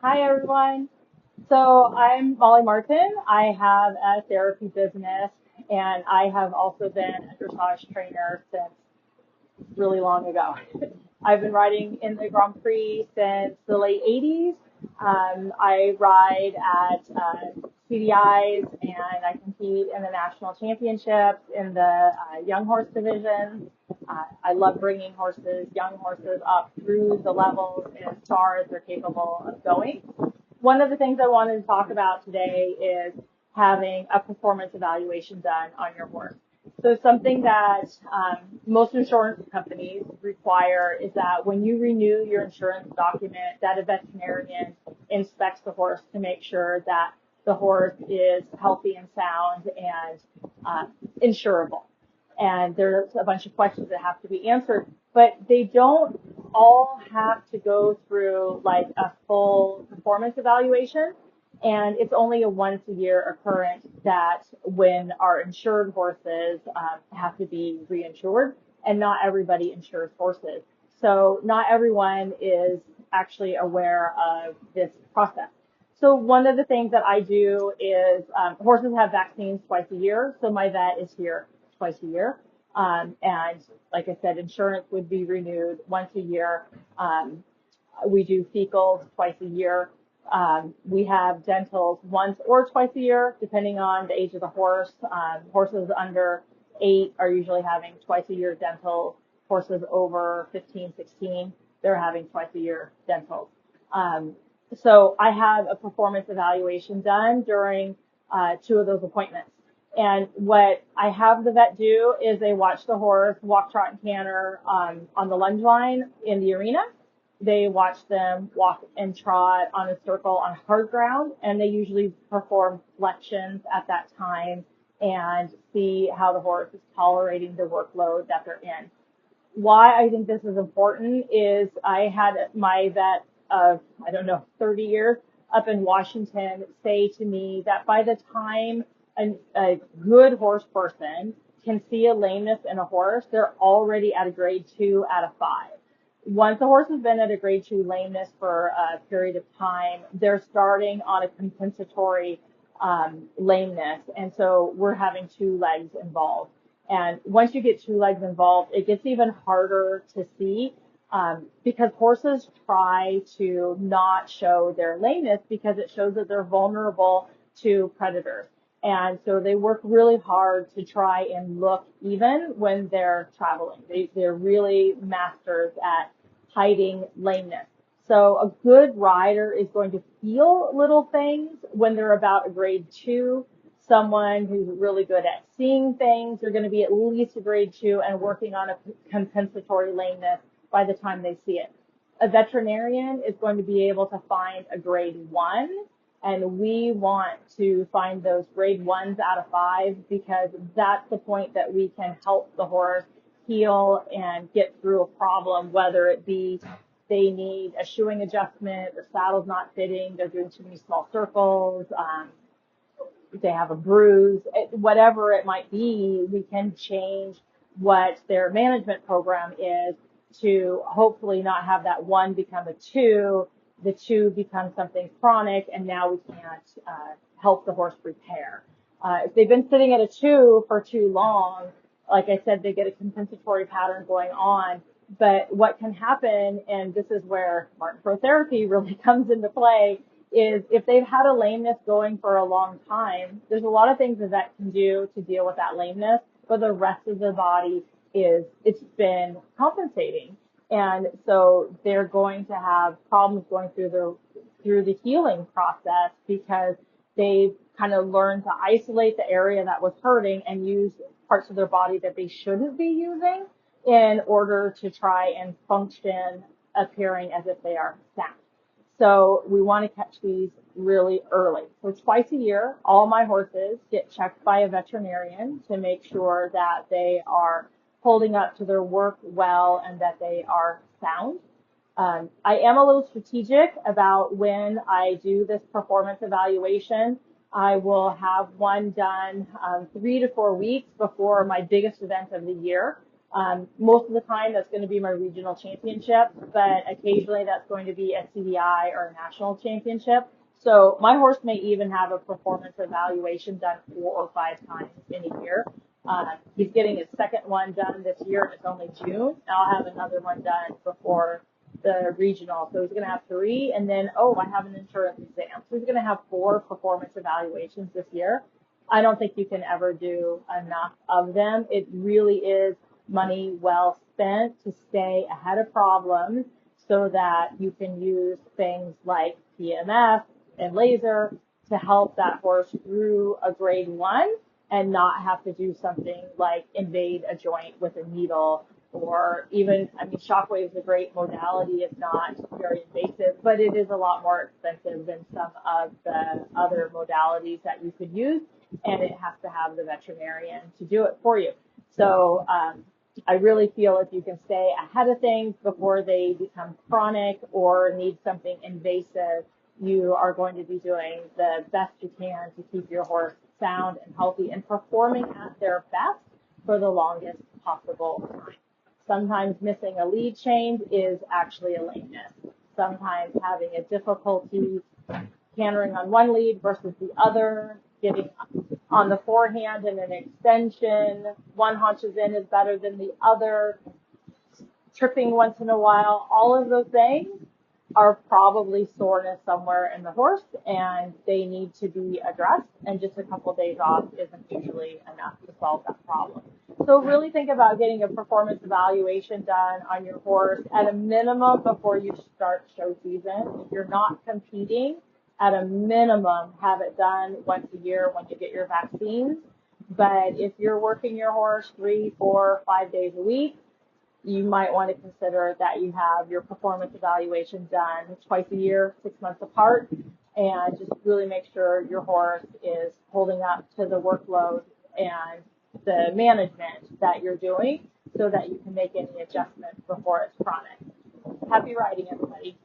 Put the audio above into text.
Hi, everyone. So I'm Molly Martin. I have a therapy business, and I have also been a dressage trainer since really long ago. I've been riding in the Grand Prix since the late 80s. I ride at CDIs and I compete in the national championships in the young horse division. I love bringing young horses up through the levels as far as they're capable of going. One of the things I wanted to talk about today is having a performance evaluation done on your horse. So something that most insurance companies require is that when you renew your insurance document, that a veterinarian inspects the horse to make sure that the horse is healthy and sound and insurable. And there's a bunch of questions that have to be answered, but they don't all have to go through like a full performance evaluation. And it's only a once a year occurrence that when our insured horses have to be reinsured, and not everybody insures horses. So not everyone is actually aware of this process. So one of the things that I do is horses have vaccines twice a year. So my vet is here twice a year. And like I said, insurance would be renewed once a year. We do fecals twice a year. We have dentals once or twice a year, depending on the age of the horse. Horses under 8 are usually having twice a year dental. Horses over 15, 16, they're having twice a year dentals. So I have a performance evaluation done during 2 of those appointments. And what I have the vet do is they watch the horse walk, trot, and canter on the lunge line in the arena. They watch them walk and trot on a circle on hard ground, and they usually perform flexions at that time and see how the horse is tolerating the workload that they're in. Why I think this is important is I had my vet of, 30 years up in Washington say to me that by the time a good horse person can see a lameness in a horse, they're already at a grade 2 out of 5. Once a horse has been at a grade 2 lameness for a period of time, they're starting on a compensatory lameness. And so we're having 2 legs involved. And once you get 2 legs involved, it gets even harder to see because horses try to not show their lameness because it shows that they're vulnerable to predators. And so they work really hard to try and look even when they're traveling. They're really masters at hiding lameness. So a good rider is going to feel little things when they're about a grade 2. Someone who's really good at seeing things, they're going to be at least a grade 2 and working on a compensatory lameness by the time they see it. A veterinarian is going to be able to find a grade 1, and we want to find those grade 1s out of 5 because that's the point that we can help the horse heal and get through a problem, whether it be they need a shoeing adjustment, the saddle's not fitting, they're doing too many small circles, they have a bruise, whatever it might be, we can change what their management program is to hopefully not have that 1 become a 2, the 2 becomes something chronic, and now we can't help the horse repair. If they've been sitting at a 2 for too long, like I said, they get a compensatory pattern going on. But what can happen, and this is where Martin Pro Therapy really comes into play, is if they've had a lameness going for a long time, there's a lot of things that vet can do to deal with that lameness, but the rest of the body it's been compensating. And so they're going to have problems going through the healing process because they've kind of learned to isolate the area that was hurting and use parts of their body that they shouldn't be using in order to try and function appearing as if they are sound. So we want to catch these really early. So twice a year, all my horses get checked by a veterinarian to make sure that they are holding up to their work well and that they are sound. I am a little strategic about when I do this performance evaluation. I will have one done 3 to 4 weeks before my biggest event of the year. Most of the time, that's going to be my regional championship, but occasionally that's going to be a CDI or a national championship. So my horse may even have a performance evaluation done 4 or 5 times in a year. He's getting his second one done this year, and it's only June. I'll have another one done before the regional. So he's going to have 3, and then, I have an insurance exam. So he's going to have 4 performance evaluations this year. I don't think you can ever do enough of them. It really is money well spent to stay ahead of problems so that you can use things like PMF and laser to help that horse through a grade 1 and not have to do something like invade a joint with a needle, or even, Shockwave is a great modality. It's not very invasive, but it is a lot more expensive than some of the other modalities that you could use, and it has to have the veterinarian to do it for you. So I really feel if you can stay ahead of things before they become chronic or need something invasive, you are going to be doing the best you can to keep your horse sound and healthy and performing at their best for the longest possible time. Sometimes missing a lead change is actually a lameness. Sometimes having a difficulty cantering on one lead versus the other, getting on the forehand in an extension, one haunches in is better than the other, tripping once in a while, all of those things are probably soreness somewhere in the horse, and they need to be addressed, and just a couple of days off isn't usually enough to solve that problem. So really think about getting a performance evaluation done on your horse at a minimum before you start show season. If you're not competing, at a minimum, have it done once a year when you get your vaccines. But if you're working your horse 3, 4, 5 days a week, you might want to consider that you have your performance evaluation done twice a year, 6 months apart, and just really make sure your horse is holding up to the workload and the management that you're doing so that you can make any adjustments before it's chronic. Happy riding, everybody.